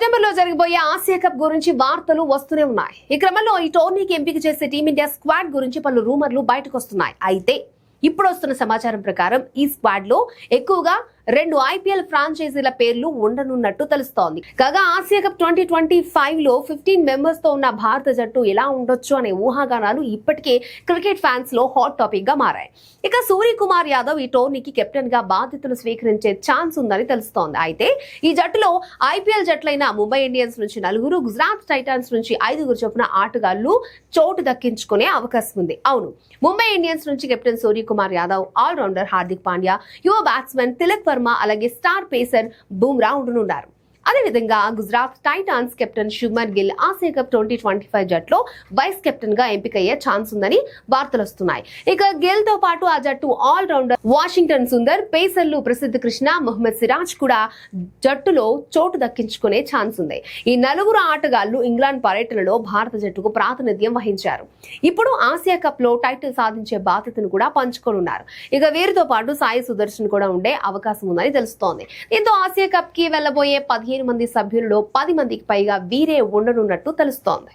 September లో జరగబోయే Asia cup గురించి వార్తలు వస్తూనే ఉన్నాయి. ఈ క్రమంలో ఈ టోర్నీకి ఎంపిక చేసే టీమిండియా స్క్వాడ్ గురించి పలు రూమర్లు బయటకు వస్తున్నాయి. అయితే ఇప్పుడు వస్తున్న సమాచారం ప్రకారం ఈ స్క్వాడ్ లో ఎక్కువగా 2 IPL ఫ్రాంచైజీల పేర్లు ఉండనున్నట్టు తెలుస్తోంది. కాగా ఆసియా కప్ 2025 లో 15 మెంబర్స్ తో ఉన్న భారత జట్టు ఎలా ఉండొచ్చు అనే ఊహాగానాలు ఇప్పటికే క్రికెట్ ఫ్యాన్స్ లో హాట్ టాపిక్ గా మారాయి. ఇక సూర్యకుమార్ యాదవ్ ఈ టోర్నీకి కెప్టెన్ గా బాధ్యతలు స్వీకరించే ఛాన్స్ ఉందని తెలుస్తోంది. అయితే ఈ జట్టులో IPL జట్లైన ముంబై ఇండియన్స్ నుంచి 4, గుజరాత్ టైటాన్స్ నుంచి 5 చొప్పున ఆటగాళ్లు చోటు దక్కించుకునే అవకాశం ఉంది. అవును, ముంబై ఇండియన్స్ నుంచి కెప్టెన్ సూర్యకుమార్ యాదవ్, ఆల్రౌండర్ హార్దిక్ పాండ్యా, యువ బ్యాట్స్మెన్ తిలక్ వర్మ, అలాగే స్టార్ పేసర్ బుమ్రా ఉండనున్నారు. అదేవిధంగా Gujarat Titans captain Shubman Gill Asia cup 2025 జట్లో వైస్ కెప్టెన్ గా ఎంపికయ్యే ఛాన్స్ ఉందని వార్తలు వస్తున్నాయి. ఇక గిల్ తో పాటు ఆ జట్టు ఆల్ రౌండర్ వాషింగ్టన్ సుందర్, పేసర్లు ప్రసిద్ధ కృష్ణ, మొహమ్మద్ సిరాజ్ కూడా జట్టులో చోటు దక్కించుకునే ఛాన్స్ ఉంది. ఈ 4 ఆటగాళ్లు ఇంగ్లాండ్ పర్యటనలో భారత జట్టుకు ప్రాతినిధ్యం వహించారు. ఇప్పుడు ఆసియా కప్ లో టైటిల్ సాధించే బాధ్యతను కూడా పంచుకోనున్నారు. ఇక వీరితో పాటు సాయి సుదర్శన్ కూడా ఉండే అవకాశం ఉందని తెలుస్తోంది. దీంతో ఆసియా కప్ కి వెళ్లబోయే 15 మంది సభ్యులలో 10 మందికి పైగా వీరే ఉండనున్నట్టు తెలుస్తోంది.